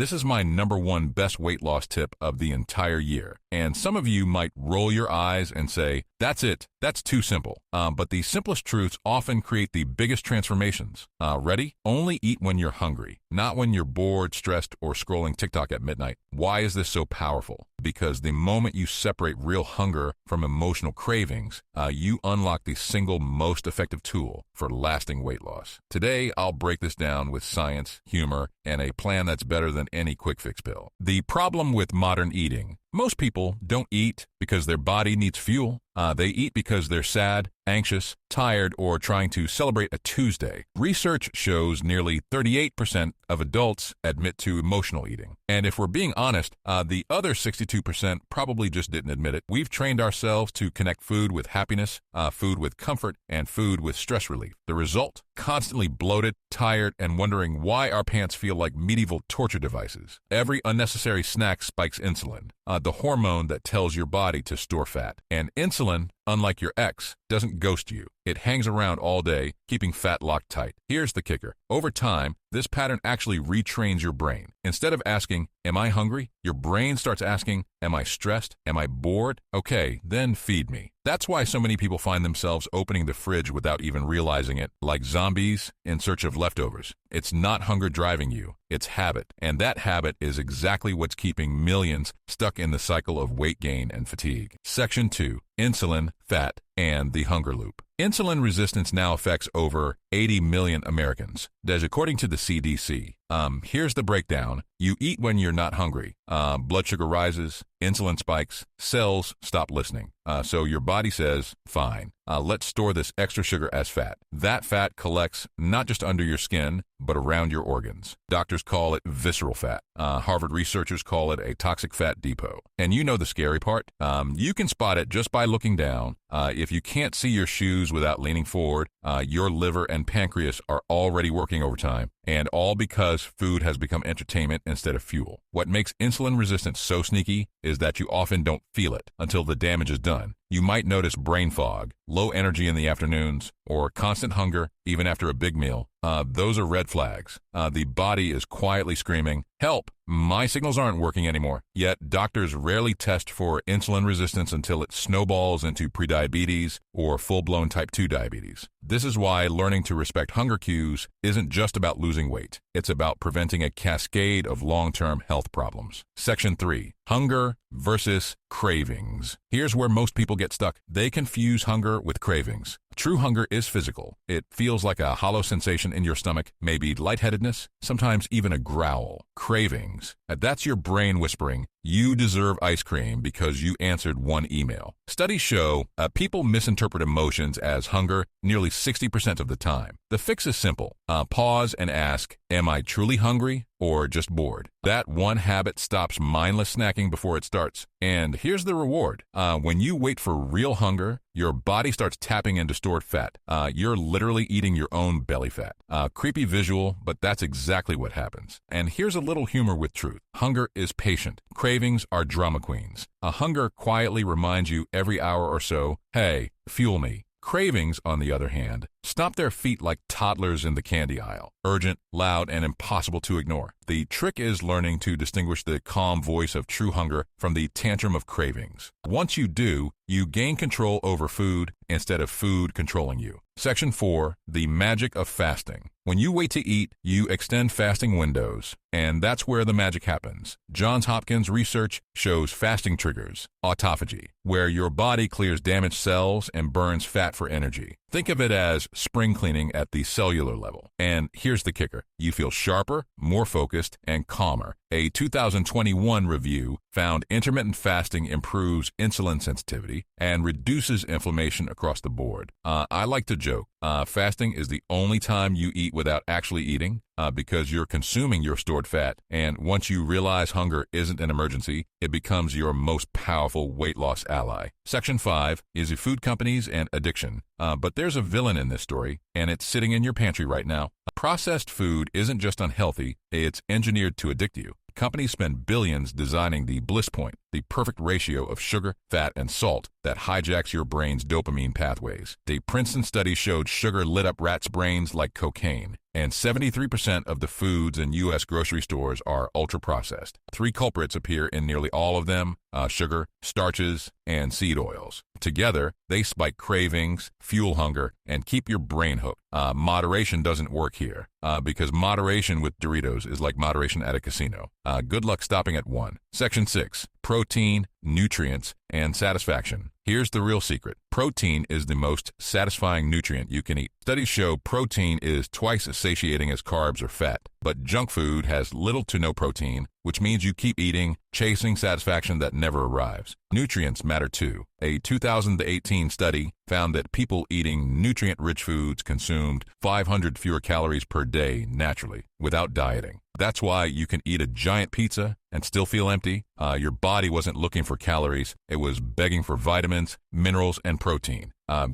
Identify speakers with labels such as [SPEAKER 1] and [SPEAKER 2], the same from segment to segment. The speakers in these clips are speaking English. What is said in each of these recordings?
[SPEAKER 1] This is my #1 best weight loss tip of the entire year. And some of you might roll your eyes and say, that's it, that's too simple. But the simplest truths often create the biggest transformations. Ready? Only eat when you're hungry, not when you're bored, stressed, or scrolling TikTok at midnight. Why is this so powerful? Because the moment you separate real hunger from emotional cravings, you unlock the single most effective tool for lasting weight loss. Today, I'll break this down with science, humor, and a plan that's better than any quick fix pill. The problem with modern eating: most people don't eat because their body needs fuel. They eat because they're sad, anxious, tired, or trying to celebrate a Tuesday. Research shows nearly 38% of adults admit to emotional eating. And if we're being honest, the other 62% probably just didn't admit it. We've trained ourselves to connect food with happiness, food with comfort, and food with stress relief. The result? Constantly bloated, tired, and wondering why our pants feel like medieval torture devices. Every unnecessary snack spikes insulin, the hormone that tells your body to store fat. And insulin, unlike your ex, doesn't ghost you. It hangs around all day, keeping fat locked tight. Here's the kicker. Over time, this pattern actually retrains your brain. Instead of asking, am I hungry? Your brain starts asking, am I stressed? Am I bored? Okay, then feed me. That's why so many people find themselves opening the fridge without even realizing it, like zombies in search of leftovers. It's not hunger driving you, it's habit. And that habit is exactly what's keeping millions stuck in the cycle of weight gain and fatigue. Section 2. Insulin, fat, and the hunger loop. Insulin resistance now affects over 80 million Americans. That's according to the CDC. Here's the breakdown. You eat when you're not hungry. Blood sugar rises, insulin spikes, cells stop listening. So your body says, fine, let's store this extra sugar as fat. That fat collects not just under your skin, but around your organs. Doctors call it visceral fat. Harvard researchers call it a toxic fat depot. And you know the scary part? You can spot it just by looking down. If you can't see your shoes without leaning forward, your liver and pancreas are already working overtime. And all because food has become entertainment instead of fuel. What makes insulin resistance so sneaky is that you often don't feel it until the damage is done. You might notice brain fog, low energy in the afternoons, or constant hunger even after a big meal. Those are red flags. The body is quietly screaming, help, my signals aren't working anymore. Yet doctors rarely test for insulin resistance until it snowballs into prediabetes or full-blown type 2 diabetes. This is why learning to respect hunger cues isn't just about losing weight. It's about preventing a cascade of long-term health problems. Section 3. Hunger versus cravings. Here's where most people get stuck. They confuse hunger with cravings. True hunger is physical. It feels like a hollow sensation in your stomach, maybe lightheadedness, sometimes even a growl. Cravings. That's your brain whispering, you deserve ice cream because you answered one email. Studies show people misinterpret emotions as hunger nearly 60% of the time. The fix is simple. Pause and ask, am I truly hungry or just bored? That one habit stops mindless snacking before it starts. And here's the reward. When you wait for real hunger, your body starts tapping into stored fat. You're literally eating your own belly fat. Creepy visual, but that's exactly what happens. And here's a little humor with truth. Hunger is patient. Cravings are drama queens. Hunger quietly reminds you every hour or so, hey, fuel me. Cravings, on the other hand, stomp their feet like toddlers in the candy aisle. Urgent, loud, and impossible to ignore. The trick is learning to distinguish the calm voice of true hunger from the tantrum of cravings. Once you do, you gain control over food instead of food controlling you. Section 4. The magic of fasting. When you wait to eat, you extend fasting windows, and that's where the magic happens. Johns Hopkins research shows fasting triggers autophagy, where your body clears damaged cells and burns fat for energy. Think of it as spring cleaning at the cellular level. And here's the kicker. You feel sharper, more focused, and calmer. A 2021 review found intermittent fasting improves insulin sensitivity and reduces inflammation across the board. I like to joke, fasting is the only time you eat without actually eating, because you're consuming your stored fat. And once you realize hunger isn't an emergency, it becomes your most powerful weight loss ally. Section 5 is the food companies and addiction. But there's a villain in this story, and it's sitting in your pantry right now. Processed food isn't just unhealthy, it's engineered to addict you. Companies spend billions designing the bliss point, the perfect ratio of sugar, fat, and salt that hijacks your brain's dopamine pathways. The Princeton study showed sugar lit up rats' brains like cocaine, and 73% of the foods in U.S. grocery stores are ultra-processed. 3 culprits appear in nearly all of them: sugar, starches, and seed oils. Together, they spike cravings, fuel hunger, and keep your brain hooked. Moderation doesn't work here, because moderation with Doritos is like moderation at a casino. Good luck stopping at 1. Section 6. Protein, nutrients, and satisfaction. Here's the real secret. Protein is the most satisfying nutrient you can eat. Studies show protein is twice as satiating as carbs or fat, but junk food has little to no protein, which means you keep eating, chasing satisfaction that never arrives. Nutrients matter too. A 2018 study found that people eating nutrient-rich foods consumed 500 fewer calories per day naturally, without dieting. That's why you can eat a giant pizza and still feel empty. Your body wasn't looking for calories. It was begging for vitamins, minerals, and protein.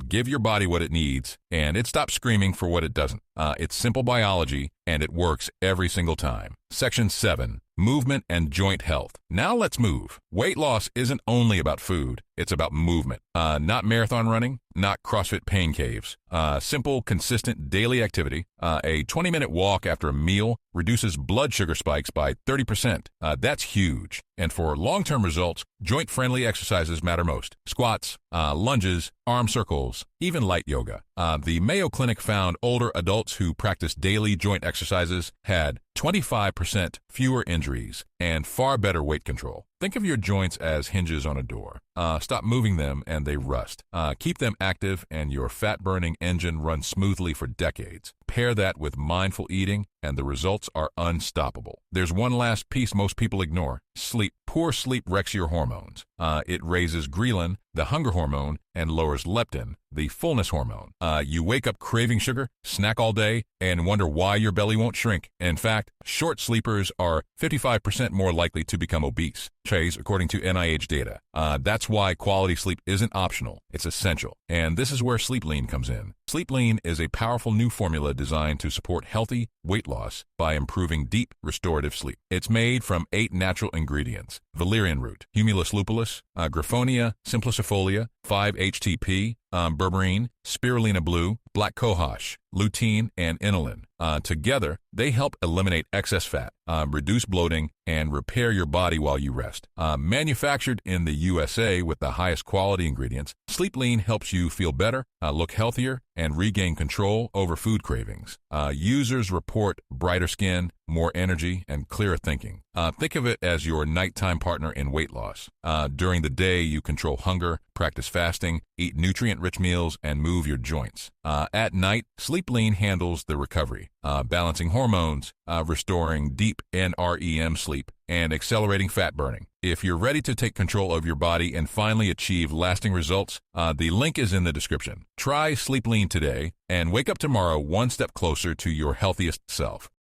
[SPEAKER 1] Give your body what it needs, and it stops screaming for what it doesn't. It's simple biology, and it works every single time. Section 7. Movement and joint health. Now let's move. Weight loss isn't only about food. It's about movement. Not marathon running, not CrossFit pain caves. Simple, consistent daily activity. A 20-minute walk after a meal reduces blood sugar spikes by 30%. That's huge. And for long-term results, joint-friendly exercises matter most. Squats, lunges, arm circles, even light yoga. The Mayo Clinic found older adults who practiced daily joint exercises had 25% fewer injuries and far better weight control. Think of your joints as hinges on a door. Stop moving them and they rust. Keep them active and your fat-burning engine runs smoothly for decades. Pair that with mindful eating and the results are unstoppable. There's one last piece most people ignore: sleep. Poor sleep wrecks your hormones. It raises ghrelin, the hunger hormone, and lowers leptin, the fullness hormone. You wake up craving sugar, snack all day, and wonder why your belly won't shrink. In fact, short sleepers are 55% more likely to become obese, according to NIH data. That's why quality sleep isn't optional. It's essential. And this is where Sleep Lean comes in. Sleep Lean is a powerful new formula designed to support healthy weight loss by improving deep, restorative sleep. It's made from 8 natural ingredients: valerian root, humulus lupulus, griffonia simplicifolia, 5-HTP, berberine, spirulina blue, black cohosh, lutein, and inulin. Together, they help eliminate excess fat, reduce bloating, and repair your body while you rest. Manufactured in the USA with the highest quality ingredients, Sleep Lean helps you feel better, look healthier, and regain control over food cravings. Users report brighter skin, more energy, and clearer thinking. Think of it as your nighttime partner in weight loss. During the day, you control hunger, practice fasting, eat nutrient-rich meals, and move your joints. At night, Sleep Lean handles the recovery, balancing hormones, restoring deep NREM sleep, and accelerating fat burning. If you're ready to take control of your body and finally achieve lasting results, the link is in the description. Try Sleep Lean today and wake up tomorrow one step closer to your healthiest self.